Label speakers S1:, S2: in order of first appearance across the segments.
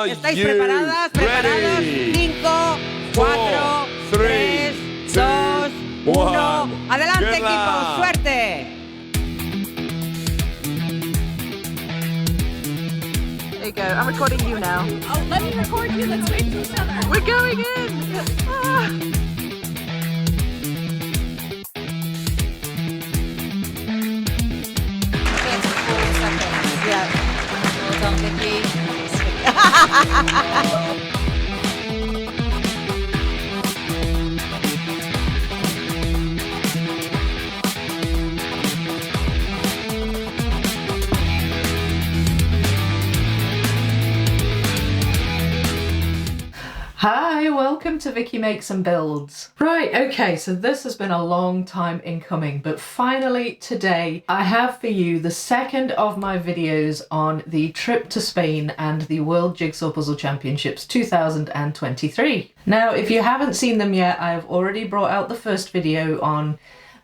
S1: ¿Estáis preparadas? ¿Preparados? 5, 4, 3, 2, 1. ¡Adelante, equipo! ¡Suerte!
S2: There you go. I'm recording you now.
S3: Oh, let me record you. Let's wait for each other.
S2: We're going in. Ah.
S1: Yeah. Well done, Vicky.
S4: Hi, welcome to Vicky Makes and Builds. Right, okay, so this has been a long time in coming, but finally today I have for you the second of my videos on the trip to Spain and the World Jigsaw Puzzle Championships 2023. Now, if you haven't seen them yet, I've already brought out the first video on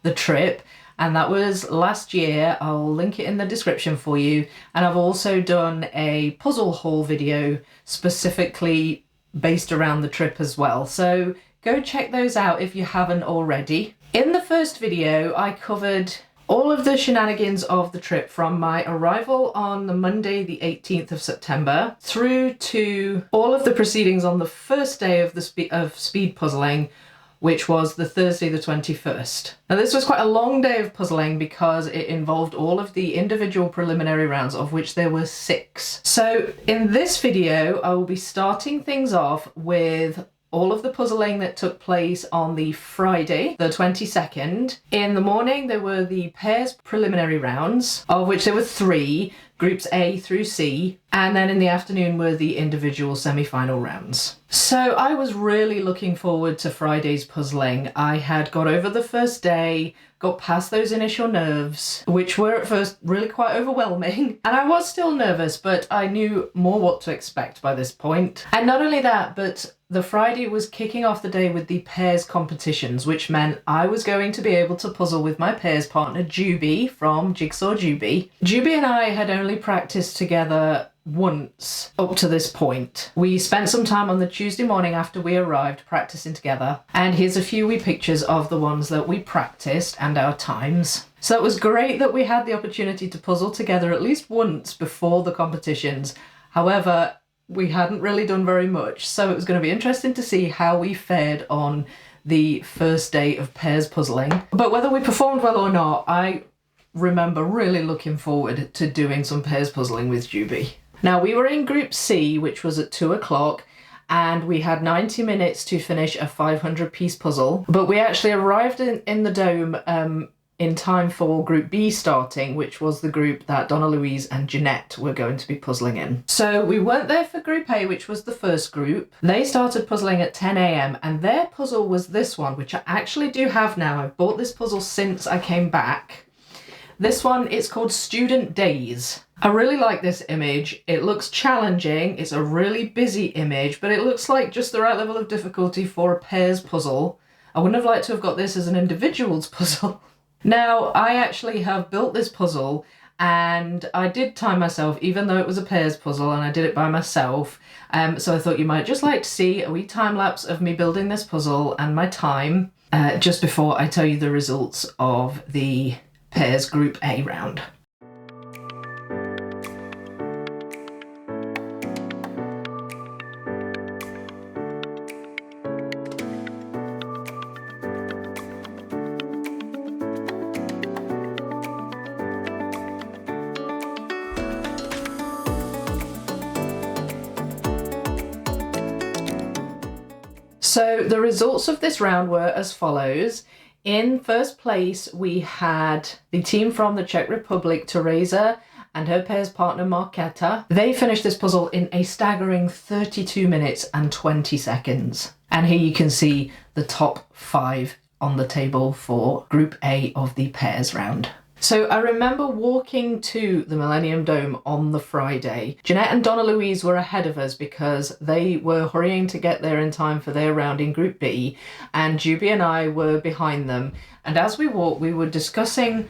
S4: the trip, and that was last year. I'll link it in the description for you. And I've also done a puzzle haul video specifically based around the trip as well, so go check those out if you haven't already. In the first video I covered all of the shenanigans of the trip from my arrival on the Monday the 18th of September through to all of the proceedings on the first day of the speed puzzling, which was the Thursday the 21st. Now this was quite a long day of puzzling because it involved all of the individual preliminary rounds, of which there were 6. So in this video I will be starting things off with all of the puzzling that took place on the Friday the 22nd. In the morning there were the pairs preliminary rounds, of which there were 3, groups A through C, and then in the afternoon were the individual semi-final rounds. So I was really looking forward to Friday's puzzling. I had got over the first day, got past those initial nerves, which were at first really quite overwhelming, and I was still nervous, but I knew more what to expect by this point. And not only that, but the Friday was kicking off the day with the pairs competitions, which meant I was going to be able to puzzle with my pairs partner Jubie from Jigsaw Jubie. Jubie and I had only practiced together once up to this point. We spent some time on the Tuesday morning after we arrived practicing together, and here's a few wee pictures of the ones that we practiced and our times. So it was great that we had the opportunity to puzzle together at least once before the competitions. However, we hadn't really done very much, so it was going to be interesting to see how we fared on the first day of pairs puzzling. But whether we performed well or not, I remember really looking forward to doing some pairs puzzling with Jubie. Now, we were in Group C, which was at 2 o'clock, and we had 90 minutes to finish a 500-piece puzzle, but we actually arrived in the dome in time for Group B starting, which was the group that Donnalouise and Janette were going to be puzzling in. So we weren't there for Group A, which was the first group. They started puzzling at 10 AM, and their puzzle was this one, which I actually do have now. I've bought this puzzle since I came back. This one is called Student Days. I really like this image. It looks challenging. It's a really busy image, but it looks like just the right level of difficulty for a pairs puzzle. I wouldn't have liked to have got this as an individual's puzzle. Now, I actually have built this puzzle, and I did time myself, even though it was a pairs puzzle and I did it by myself. So I thought you might just like to see a wee time lapse of me building this puzzle and my time just before I tell you the results of the pairs Group A round. So the results of this round were as follows. In first place, we had the team from the Czech Republic, Teresa, and her pairs partner, Marketa. They finished this puzzle in a staggering 32 minutes and 20 seconds. And here you can see the top 5 on the table for Group A of the pairs round. So I remember walking to the Millennium Dome on the Friday. Janette and Donnalouise were ahead of us because they were hurrying to get there in time for their round in Group B, and Jubie and I were behind them. And as we walked, we were discussing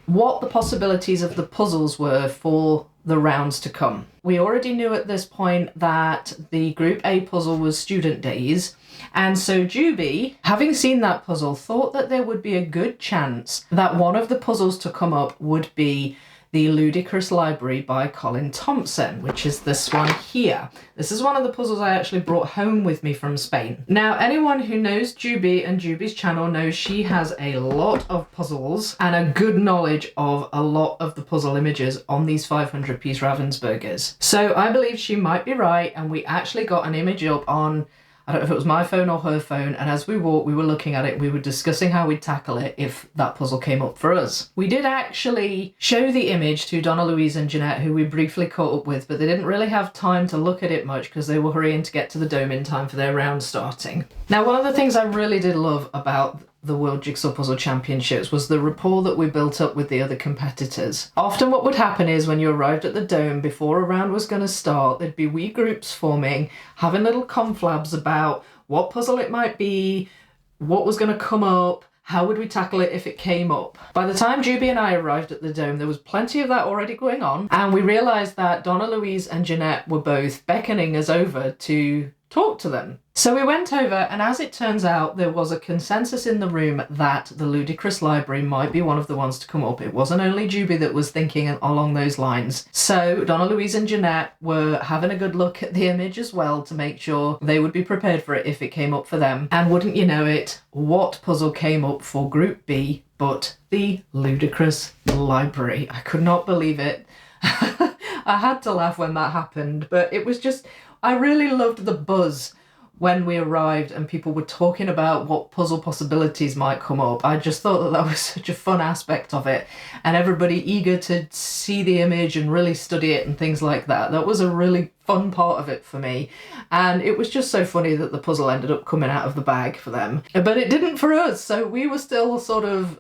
S4: what the possibilities of the puzzles were for the rounds to come. We already knew at this point that the Group A puzzle was Student Days, and so Jubie, having seen that puzzle, thought that there would be a good chance that one of the puzzles to come up would be the Ludicrous Library by Colin Thompson, which is this one here. This is one of the puzzles I actually brought home with me from Spain. Now, anyone who knows Jubie and Jubie's channel knows she has a lot of puzzles and a good knowledge of a lot of the puzzle images on these 500-piece Ravensburgers. So I believe she might be right, and we actually got an image up on, I don't know if it was my phone or her phone, and as we walked, we were looking at it, we were discussing how we'd tackle it if that puzzle came up for us. We did actually show the image to Donnalouise and Janette, who we briefly caught up with, but they didn't really have time to look at it much because they were hurrying to get to the dome in time for their round starting. Now, one of the things I really did love about the World Jigsaw Puzzle Championships was the rapport that we built up with the other competitors. Often what would happen is when you arrived at the dome before a round was going to start, there'd be wee groups forming, having little conflabs about what puzzle it might be, what was going to come up, how would we tackle it if it came up. By the time Jubie and I arrived at the dome, there was plenty of that already going on, and we realised that Donnalouise and Janette were both beckoning us over to talk to them. So we went over, and as it turns out, there was a consensus in the room that the Ludicrous Library might be one of the ones to come up. It wasn't only Jubie that was thinking along those lines. So Donnalouise and Janette were having a good look at the image as well to make sure they would be prepared for it if it came up for them. And wouldn't you know it, what puzzle came up for Group B but the Ludicrous Library? I could not believe it. I had to laugh when that happened, but it was just, I really loved the buzz when we arrived and people were talking about what puzzle possibilities might come up. I just thought that that was such a fun aspect of it, and everybody eager to see the image and really study it and things like that. That was a really fun part of it for me, and it was just so funny that the puzzle ended up coming out of the bag for them, but it didn't for us, so we were still sort of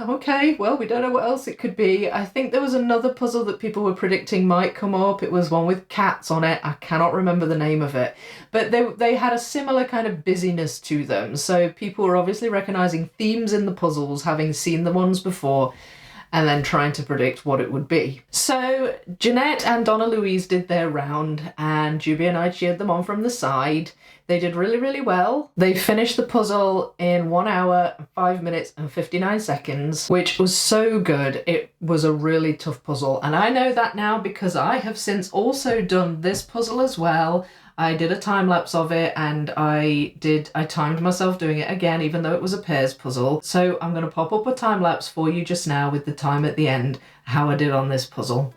S4: okay, well, we don't know what else it could be. I think there was another puzzle that people were predicting might come up. It was one with cats on it. I cannot remember the name of it, but they had a similar kind of busyness to them, so people were obviously recognizing themes in the puzzles, having seen the ones before, and then trying to predict what it would be. So Janette and Donnalouise did their round, and Jubie and I cheered them on from the side. They did really, really well. They finished the puzzle in 1 hour, 5 minutes and 59 seconds, which was so good. It was a really tough puzzle, and I know that now because I have since also done this puzzle as well. I did a time lapse of it, and I timed myself doing it again, even though it was a pairs puzzle. So I'm going to pop up a time lapse for you just now with the time at the end, how I did on this puzzle.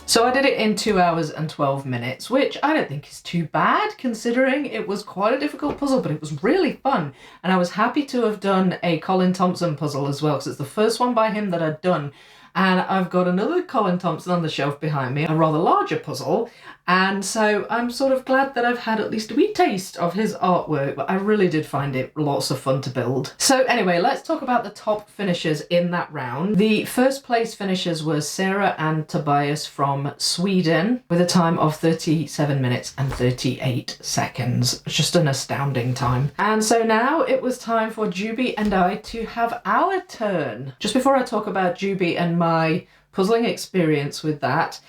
S4: So I did it in 2 hours and 12 minutes, which I don't think is too bad considering it was quite a difficult puzzle, but it was really fun. And I was happy to have done a Colin Thompson puzzle as well, because it's the first one by him that I'd done. And I've got another Colin Thompson on the shelf behind me, a rather larger puzzle. And so I'm sort of glad that I've had at least a wee taste of his artwork, but I really did find it lots of fun to build. So anyway, let's talk about the top finishers in that round. The first place finishers were Sarah and Tobias from Sweden with a time of 37 minutes and 38 seconds. Just an astounding time. And so now it was time for Jubie and I to have our turn. Just before I talk about Jubie and my puzzling experience with that,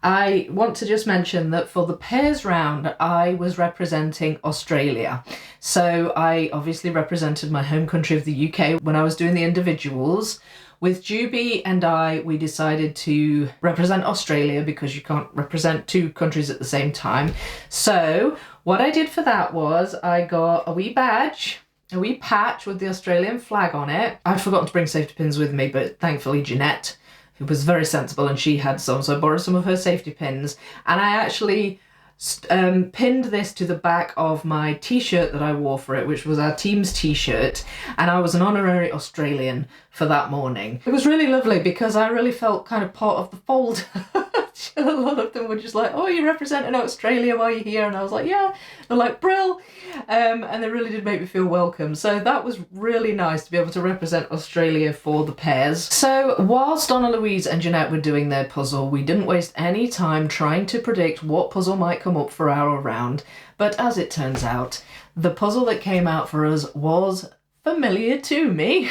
S4: I want to just mention that for the pairs round, I was representing Australia. So I obviously represented my home country of the UK when I was doing the individuals. With Jubie and I, we decided to represent Australia because you can't represent two countries at the same time. So what I did for that was I got a wee badge, a wee patch with the Australian flag on it. I'd forgotten to bring safety pins with me, but thankfully Janette, who was very sensible, and she had some, so I borrowed some of her safety pins, and I actually pinned this to the back of my t-shirt that I wore for it, which was our team's t-shirt, and I was an honorary Australian for that morning. It was really lovely because I really felt kind of part of the fold. A lot of them were just like, oh, you're representing Australia while you're here, and I was like, yeah. They're like, brill, and they really did make me feel welcome. So that was really nice to be able to represent Australia for the pairs. So whilst Donnalouise and Janette were doing their puzzle, we didn't waste any time trying to predict what puzzle might come up for our round, but as it turns out, the puzzle that came out for us was familiar to me.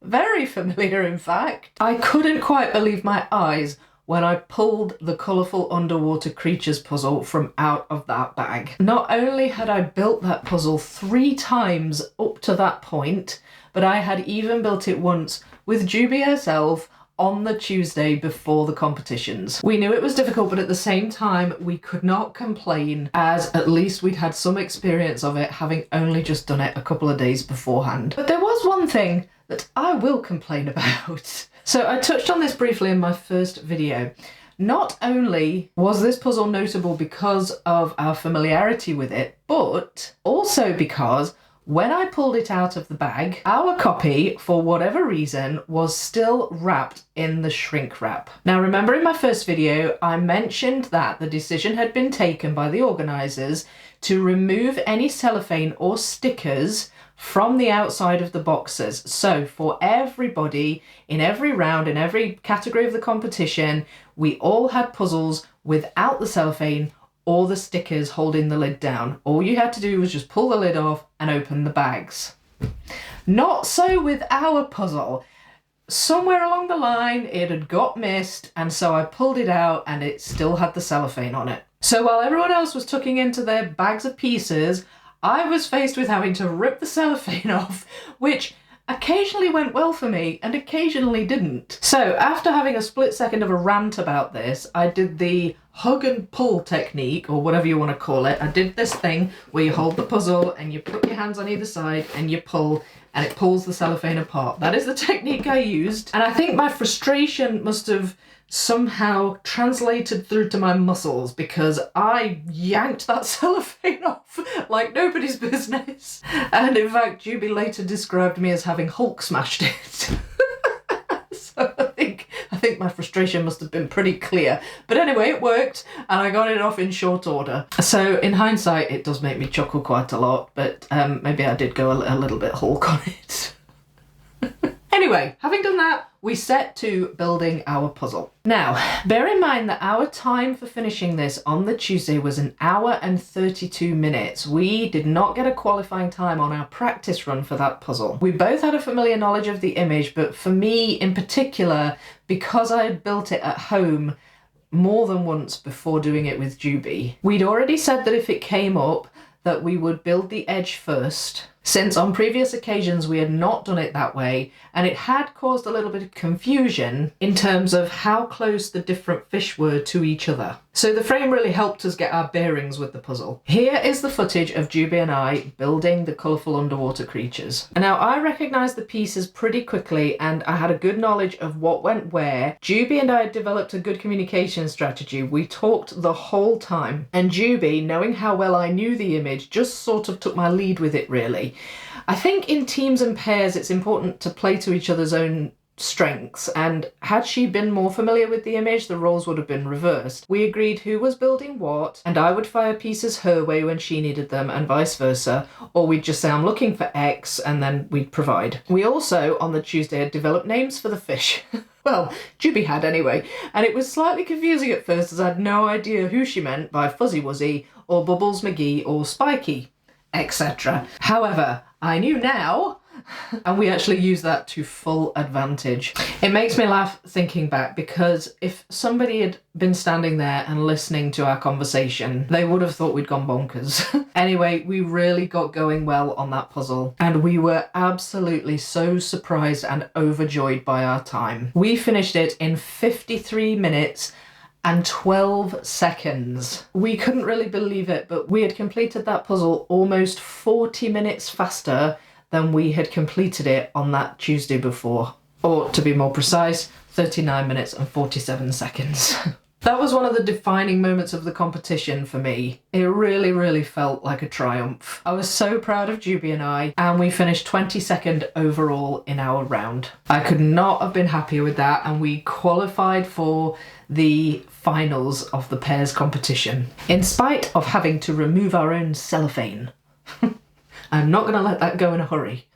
S4: Very familiar, in fact. I couldn't quite believe my eyes when I pulled the colourful underwater creatures puzzle from out of that bag. Not only had I built that puzzle 3 times up to that point, but I had even built it once with Jubie herself on the Tuesday before the competitions. We knew it was difficult, but at the same time, we could not complain, as at least we'd had some experience of it, having only just done it a couple of days beforehand. But there was one thing that I will complain about. So I touched on this briefly in my first video. Not only was this puzzle notable because of our familiarity with it, but also because when I pulled it out of the bag, our copy, for whatever reason, was still wrapped in the shrink wrap. Now, remember in my first video, I mentioned that the decision had been taken by the organisers to remove any cellophane or stickers from the outside of the boxes. So for everybody, in every round, in every category of the competition, we all had puzzles without the cellophane or the stickers holding the lid down. All you had to do was just pull the lid off and open the bags. Not so with our puzzle. Somewhere along the line, it had got missed, and so I pulled it out and it still had the cellophane on it. So while everyone else was tucking into their bags of pieces, I was faced with having to rip the cellophane off, which occasionally went well for me and occasionally didn't. So after having a split second of a rant about this, I did the hug and pull technique, or whatever you want to call it. I did this thing where you hold the puzzle and you put your hands on either side and you pull, and it pulls the cellophane apart. That is the technique I used, and I think my frustration must have somehow translated through to my muscles because I yanked that cellophane off like nobody's business. And in fact, Jubie later described me as having Hulk smashed it. So I think my frustration must have been pretty clear. But anyway, it worked and I got it off in short order. So in hindsight, it does make me chuckle quite a lot, but maybe I did go a little bit Hulk on it. Anyway, having done that, we set to building our puzzle. Now, bear in mind that our time for finishing this on the Tuesday was 1 hour and 32 minutes. We did not get a qualifying time on our practice run for that puzzle. We both had a familiar knowledge of the image, but for me in particular, because I had built it at home more than once before doing it with Jubie, we'd already said that if it came up, that we would build the edge first, since on previous occasions we had not done it that way, and it had caused a little bit of confusion in terms of how close the different fish were to each other. So the frame really helped us get our bearings with the puzzle. Here is the footage of Jubie and I building the colourful underwater creatures. And now I recognised the pieces pretty quickly and I had a good knowledge of what went where. Jubie and I had developed a good communication strategy. We talked the whole time, and Jubie, knowing how well I knew the image, just sort of took my lead with it really. I think in teams and pairs it's important to play to each other's own strengths, and had she been more familiar with the image, the roles would have been reversed. We agreed who was building what, and I would fire pieces her way when she needed them and vice versa, or we'd just say I'm looking for X and then we'd provide. We also on the Tuesday had developed names for the fish. Well, Jubie had anyway, and it was slightly confusing at first as I had no idea who she meant by Fuzzy Wuzzy or Bubbles McGee or Spiky, etc. However, I knew now, and we actually use that to full advantage. It makes me laugh thinking back, because if somebody had been standing there and listening to our conversation, they would have thought we'd gone bonkers. Anyway, we really got going well on that puzzle, and we were absolutely so surprised and overjoyed by our time. We finished it in 53 minutes and 12 seconds. We couldn't really believe it, but we had completed that puzzle almost 40 minutes faster than we had completed it on that Tuesday before. Or to be more precise, 39 minutes and 47 seconds. That was one of the defining moments of the competition for me. It really, really felt like a triumph. I was so proud of Jubie and we finished 22nd overall in our round. I could not have been happier with that, and we qualified for the finals of the pairs competition, in spite of having to remove our own cellophane. I'm not going to let that go in a hurry.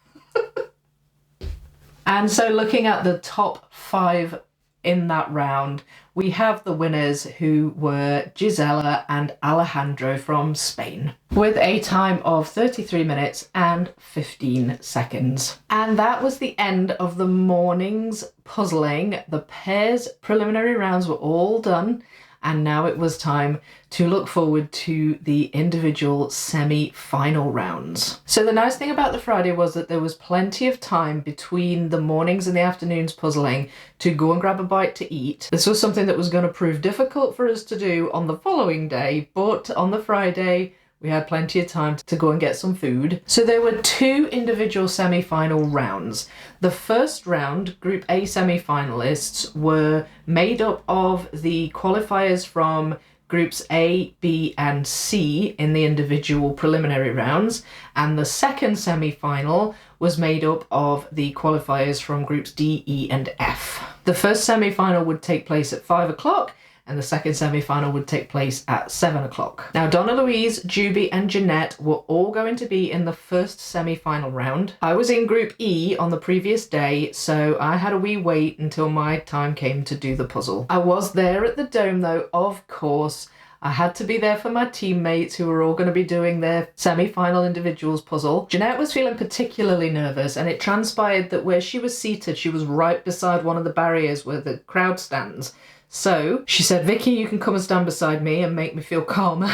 S4: And so looking at the top 5 in that round, we have the winners, who were Gisela and Alejandro from Spain, with a time of 33 minutes and 15 seconds. And that was the end of the morning's puzzling. The pairs preliminary rounds were all done, and now it was time to look forward to the individual semi-final rounds. So the nice thing about the Friday was that there was plenty of time between the mornings and the afternoons puzzling to go and grab a bite to eat. This was something that was going to prove difficult for us to do on the following day, but on the Friday we had plenty of time to go and get some food. So there were 2 individual semi-final rounds. The first round, Group A semi-finalists, were made up of the qualifiers from Groups A, B and C in the individual preliminary rounds, and the second semi-final was made up of the qualifiers from Groups D, E and F. The first semi-final would take place at 5 o'clock, and the second semi-final would take place at 7 o'clock. Now, Donnalouise, Jubie and Janette were all going to be in the first semi-final round. I was in Group E on the previous day, so I had a wee wait until my time came to do the puzzle. I was there at the Dome though, of course. I had to be there for my teammates who were all going to be doing their semi-final individuals puzzle. Janette was feeling particularly nervous, and it transpired that where she was seated, she was right beside one of the barriers where the crowd stands. So she said, "Vicky, you can come and stand beside me and make me feel calmer."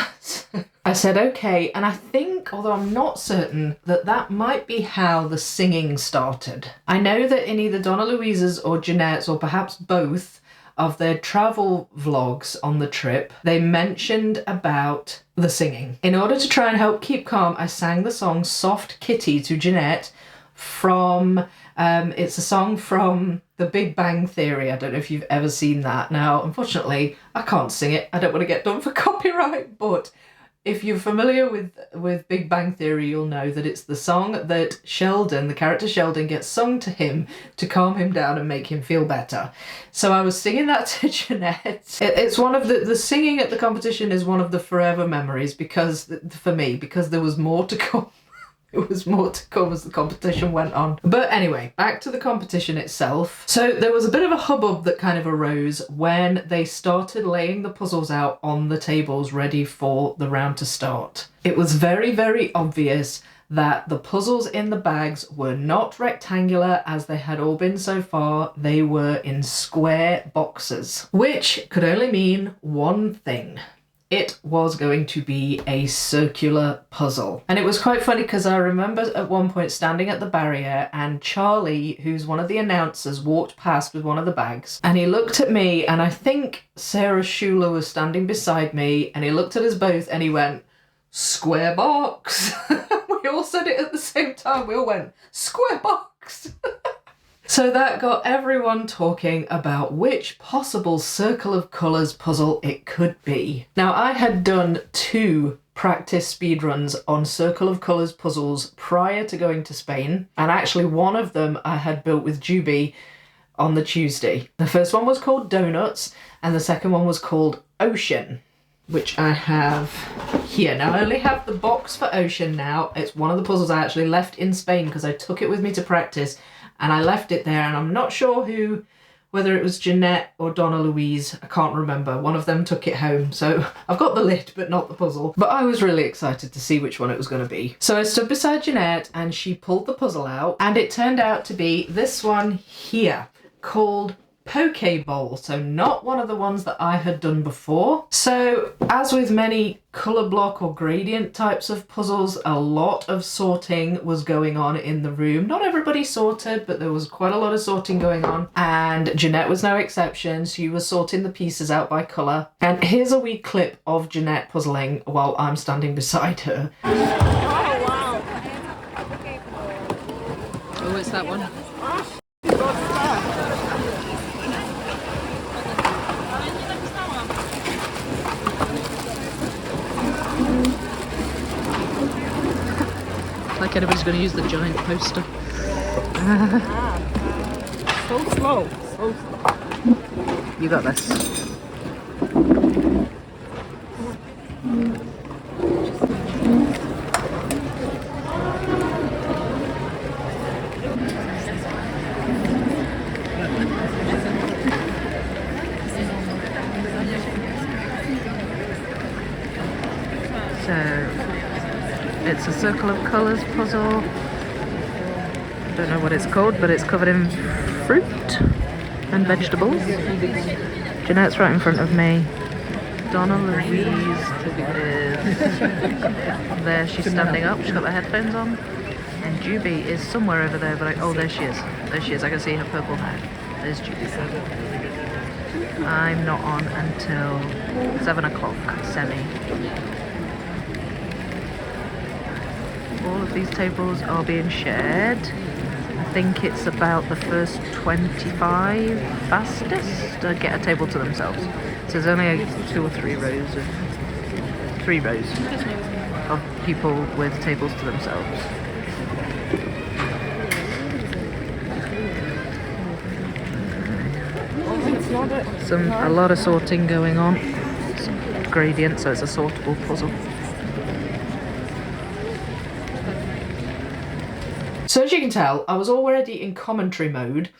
S4: I said, okay, and I think, although I'm not certain, that that might be how the singing started. I know that in either Donnalouise's or Janette's, or perhaps both, of their travel vlogs on the trip, they mentioned about the singing. In order to try and help keep calm, I sang the song Soft Kitty to Janette from, it's a song from The Big Bang Theory. I don't know if you've ever seen that. Now, unfortunately, I can't sing it. I don't want to get done for copyright, but if you're familiar with Big Bang Theory, you'll know that it's the song that Sheldon, the character Sheldon, gets sung to him to calm him down and make him feel better. So I was singing that to Janette. It's one of the singing at the competition is one of the forever memories, because for me, because there was more to come. It was more to come as the competition went on. But anyway, back to the competition itself. So there was a bit of a hubbub that kind of arose when they started laying the puzzles out on the tables ready for the round to start. It was very, very obvious that the puzzles in the bags were not rectangular as they had all been so far. They were in square boxes, which could only mean one thing. It was going to be a circular puzzle. And it was quite funny because I remember at one point standing at the barrier and Charlie, who's one of the announcers, walked past with one of the bags and he looked at me, and I think Sarah Schuler was standing beside me, and he looked at us both and he went, "Square box." We all said it at the same time. We all went, "Square box." So that got everyone talking about which possible circle of colours puzzle it could be. Now, I had done 2 practice speedruns on circle of colours puzzles prior to going to Spain, and actually one of them I had built with Jubie on the Tuesday. The first one was called Donuts and the second one was called Ocean, which I have here. Now, I only have the box for Ocean now. It's one of the puzzles I actually left in Spain because I took it with me to practice and I left it there, and I'm not sure whether it was Janette or Donnalouise, I can't remember. One of them took it home, so I've got the lid but not the puzzle. But I was really excited to see which one it was going to be. So I stood beside Janette and she pulled the puzzle out, and it turned out to be this one here called Poke Bowl, so not one of the ones that I had done before. So as with many colour block or gradient types of puzzles, a lot of sorting was going on in the room. Not everybody sorted, but there was quite a lot of sorting going on, and Janette was no exception. She was sorting the pieces out by colour. And here's a wee clip of Janette puzzling while I'm standing beside her.
S1: Oh, wow. Oh, it's that one. like anybody's going to use the giant poster.
S2: So slow. So slow.
S1: You got this. So it's a circle of colours puzzle. Don't know what it's called, but it's covered in fruit and vegetables. Janette's right in front of me. Donnalouise is there. She's standing up. She's got the headphones on. And Jubie is somewhere over there. But oh, there she is. There she is. I can see her purple hair. There's Jubie. I'm not on until 7 o'clock semi. All of these tables are being shared. I think it's about the first 25 fastest to get a table to themselves. So there's only 2 or 3 rows of people with tables to themselves. A lot of sorting going on. It's a gradient, so it's a sortable puzzle.
S4: So as you can tell, I was already in commentary mode,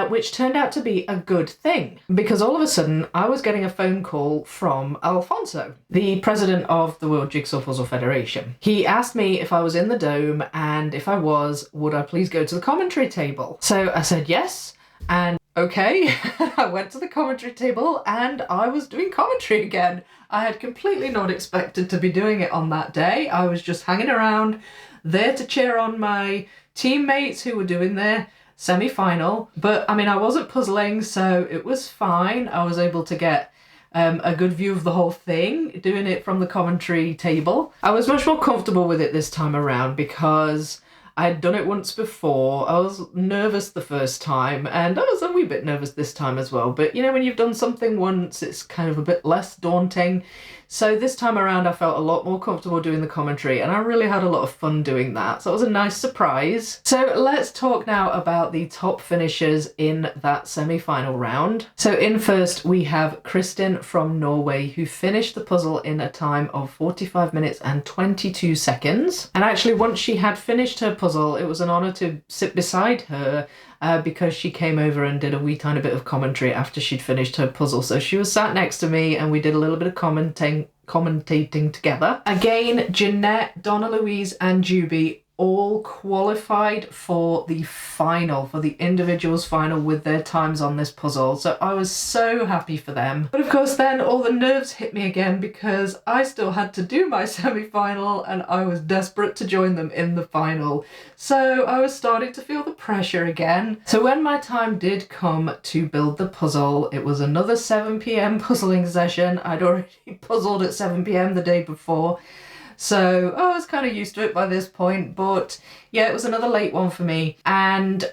S4: which turned out to be a good thing, because all of a sudden I was getting a phone call from Alfonso, the president of the World Jigsaw Puzzle Federation. He asked me if I was in the dome, and if I was, would I please go to the commentary table? So I said yes, and okay, I went to the commentary table and I was doing commentary again. I had completely not expected to be doing it on that day. I was just hanging around, there to cheer on my teammates who were doing their semi-final. But I mean, I wasn't puzzling, so it was fine. I was able to get a good view of the whole thing, doing it from the commentary table. I was much more comfortable with it this time around because I had done it once before. I was nervous the first time, and I was a wee bit nervous this time as well. But you know, when you've done something once, it's kind of a bit less daunting. So this time around I felt a lot more comfortable doing the commentary, and I really had a lot of fun doing that. So it was a nice surprise. So let's talk now about the top finishers in that semi-final round. So in first we have Kristin from Norway, who finished the puzzle in a time of 45 minutes and 22 seconds. And actually, once she had finished her puzzle, it was an honour to sit beside her because she came over and did a wee tiny bit of commentary after she'd finished her puzzle. So she was sat next to me and we did a little bit of commentating together. Again, Janette, Donnalouise and Jubie all qualified for the final, for the individuals final with their times on this puzzle. So I was so happy for them. But of course then all the nerves hit me again because I still had to do my semi-final and I was desperate to join them in the final. So I was starting to feel the pressure again. So when my time did come to build the puzzle, it was another 7 p.m. puzzling session. I'd already puzzled at 7 p.m. the day before. So I was kind of used to it by this point, but yeah, it was another late one for me. And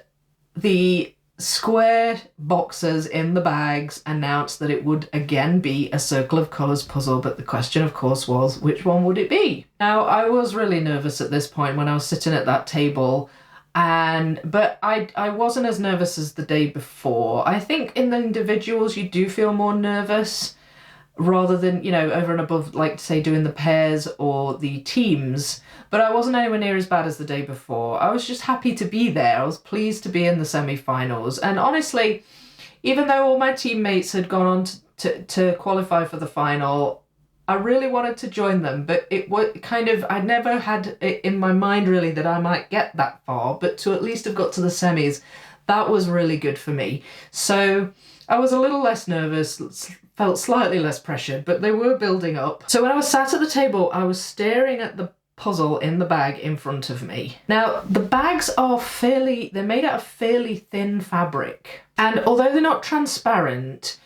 S4: the square boxes in the bags announced that it would again be a circle of colours puzzle, but the question of course was, which one would it be? Now, I was really nervous at this point when I was sitting at that table, but I wasn't as nervous as the day before. I think in the individuals you do feel more nervous, rather than, you know, over and above, like, say, doing the pairs or the teams. But I wasn't anywhere near as bad as the day before. I was just happy to be there. I was pleased to be in the semi-finals. And honestly, even though all my teammates had gone on to qualify for the final, I really wanted to join them. But it was kind of, I never had it in my mind really that I might get that far, but to at least have got to the semis, that was really good for me. So I was a little less nervous, felt slightly less pressured, but they were building up. So when I was sat at the table, I was staring at the puzzle in the bag in front of me. Now, the bags are they're made out of fairly thin fabric. And although they're not transparent,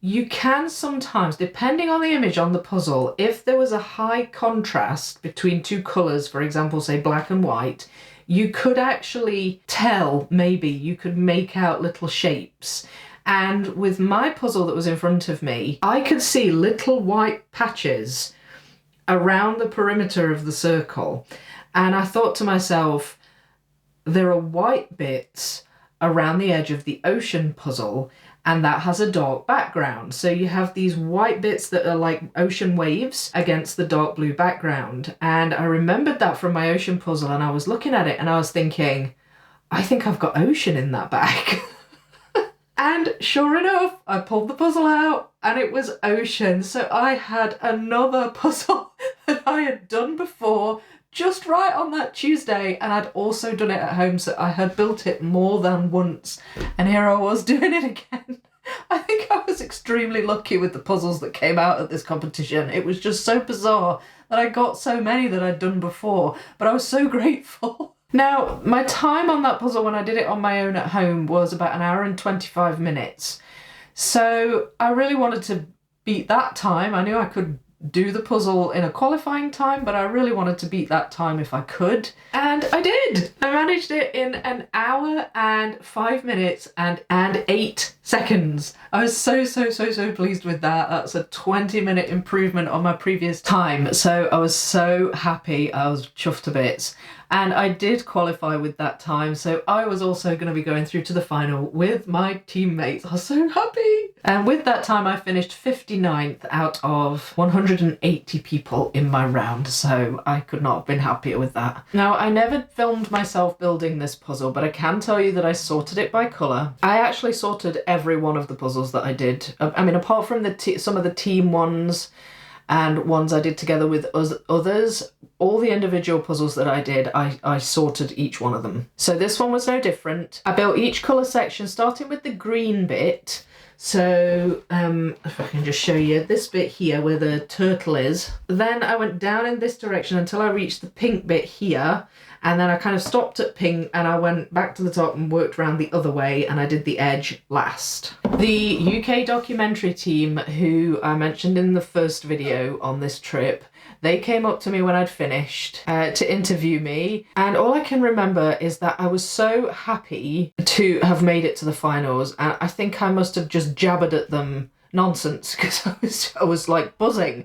S4: you can sometimes, depending on the image on the puzzle, if there was a high contrast between two colours, for example, say black and white, you could actually tell, maybe, you could make out little shapes. And with my puzzle that was in front of me, I could see little white patches around the perimeter of the circle. And I thought to myself, there are white bits around the edge of the ocean puzzle, and that has a dark background. So you have these white bits that are like ocean waves against the dark blue background. And I remembered that from my ocean puzzle, and I was looking at it and I was thinking, I think I've got ocean in that bag. And sure enough, I pulled the puzzle out and it was ocean. So I had another puzzle that I had done before, just right on that Tuesday, and I'd also done it at home, so I had built it more than once, and here I was doing it again. I think I was extremely lucky with the puzzles that came out at this competition. It was just so bizarre that I got so many that I'd done before, but I was so grateful. Now, my time on that puzzle when I did it on my own at home was about 1 hour and 25 minutes. So I really wanted to beat that time. I knew I could do the puzzle in a qualifying time, but I really wanted to beat that time if I could. And I did! I managed it in 1 hour and 5 minutes and 8 seconds. I was so pleased with that. That's a 20-minute improvement on my previous time. So I was so happy. I was chuffed to bits. And I did qualify with that time, so I was also going to be going through to the final with my teammates. I was so happy! And with that time I finished 59th out of 180 people in my round, so I could not have been happier with that. Now, I never filmed myself building this puzzle, but I can tell you that I sorted it by colour. I actually sorted every one of the puzzles that I did. I mean, apart from some of the team ones, and ones I did together with others, all the individual puzzles that I did, I sorted each one of them. So this one was no different. I built each colour section, starting with the green bit. So if I can just show you this bit here where the turtle is. Then I went down in this direction until I reached the pink bit here. And then I kind of stopped at pink and I went back to the top and worked around the other way, and I did the edge last. The UK documentary team, who I mentioned in the first video on this trip, they came up to me when I'd finished to interview me, and all I can remember is that I was so happy to have made it to the finals, and I think I must have just jabbered at them nonsense because I was like buzzing.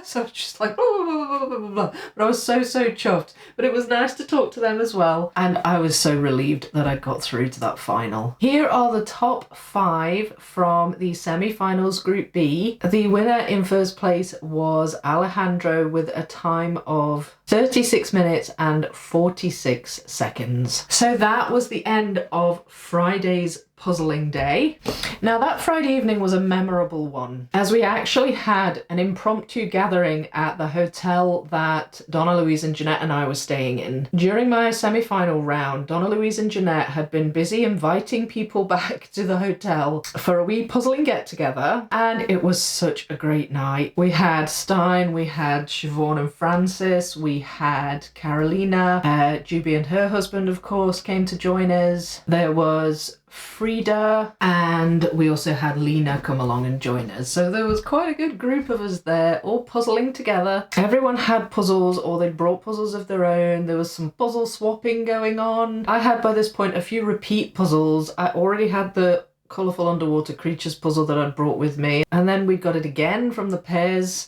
S4: So I was just like blah, blah, blah, blah, blah. But I was so chuffed. But it was nice to talk to them as well, and I was so relieved that I got through to that final. Here are the top 5 from the semi-finals Group B. The winner in first place was Alejandro with a time of 36 minutes and 46 seconds. So that was the end of Friday's puzzling day. Now, that Friday evening was a memorable one, as we actually had an impromptu gathering at the hotel that Donnalouise and Janette and I were staying in. During my semi-final round, Donnalouise and Janette had been busy inviting people back to the hotel for a wee puzzling get-together, and it was such a great night. We had Stein, we had Siobhan and Francis, we had Carolina, Jubie and her husband, of course, came to join us. There was Frida, and we also had Lena come along and join us. So there was quite a good group of us there, all puzzling together. Everyone had puzzles, or they brought puzzles of their own. There was some puzzle swapping going on. I had by this point a few repeat puzzles. I already had the colourful underwater creatures puzzle that I'd brought with me, and then we got it again from the pairs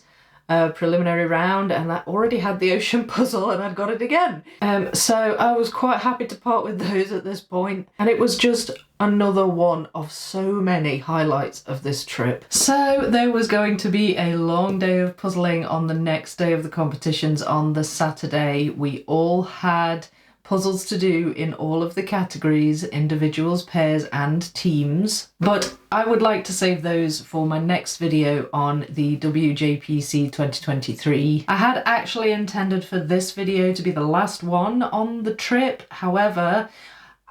S4: preliminary round, and that already had the ocean puzzle, and I'd got it again. So I was quite happy to part with those at this point, and it was just another one of so many highlights of this trip. So there was going to be a long day of puzzling on the next day of the competitions on the Saturday. We all had puzzles to do in all of the categories, individuals, pairs and teams, but I would like to save those for my next video on the WJPC 2023. I had actually intended for this video to be the last one on the trip, however,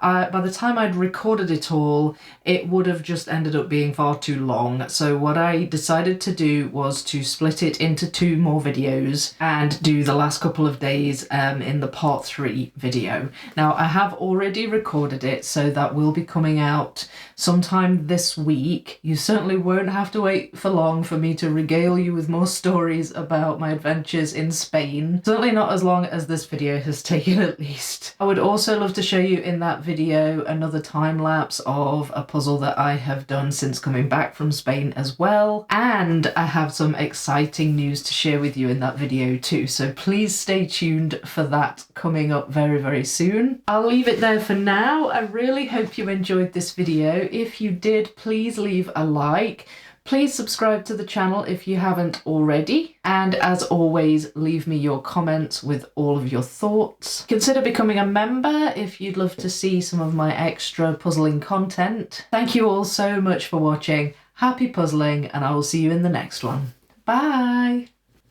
S4: by the time I'd recorded it all, it would have just ended up being far too long. So what I decided to do was to split it into 2 more videos and do the last couple of days in the part 3 video. Now, I have already recorded it, so that will be coming out sometime this week. You certainly won't have to wait for long for me to regale you with more stories about my adventures in Spain. Certainly not as long as this video has taken, at least. I would also love to show you in that video video, another time lapse of a puzzle that I have done since coming back from Spain as well. And I have some exciting news to share with you in that video too. So please stay tuned for that coming up very, very soon. I'll leave it there for now. I really hope you enjoyed this video. If you did, please leave a like. Please subscribe to the channel if you haven't already. And as always, leave me your comments with all of your thoughts. Consider becoming a member if you'd love to see some of my extra puzzling content. Thank you all so much for watching. Happy puzzling, and I will see you in the next one. Bye!